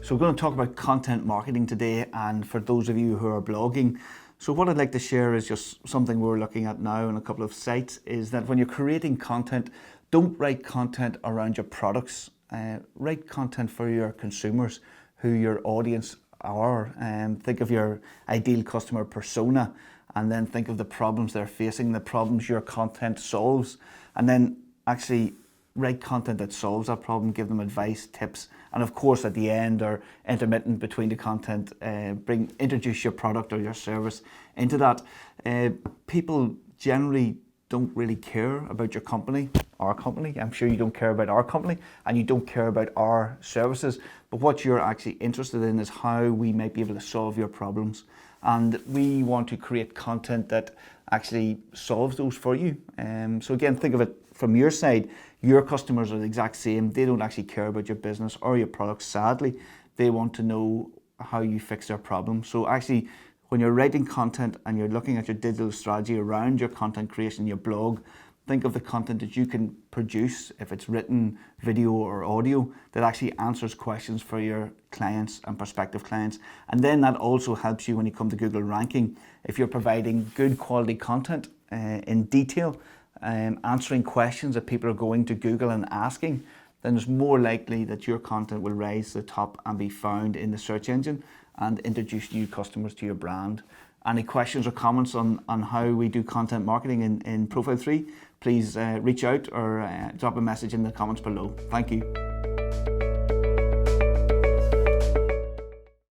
So we're going to talk about content marketing today, and for those of you who are blogging. So what I'd like to share is just something we're looking at now on a couple of sites, is that when you're creating content, don't write content around your products. Write content for your consumers, who your audience are. Think of your ideal customer persona, and then think of the problems they're facing, the problems your content solves, and then actually write content that solves that problem, give them advice, tips, and of course at the end or intermittent between the content, introduce your product or your service into that. People generally don't really care about your company, our company. I'm sure you don't care about our company, and you don't care about our services, but what you're actually interested in is how we might be able to solve your problems. And we want to create content that actually solves those for you. So again, think of it from your side. Your customers are the exact same. They don't actually care about your business or your products, sadly. They want to know how you fix their problem. So actually, when you're writing content and you're looking at your digital strategy around your content creation, your blog, think of the content that you can produce, if it's written, video or audio, that actually answers questions for your clients and prospective clients. And then that also helps you when you come to Google ranking. If you're providing good quality content in detail, answering questions that people are going to Google and asking, then it's more likely that your content will rise to the top and be found in the search engine and introduce new customers to your brand. Any questions or comments on how we do content marketing in ProfileTree, please reach out or drop a message in the comments below. Thank you.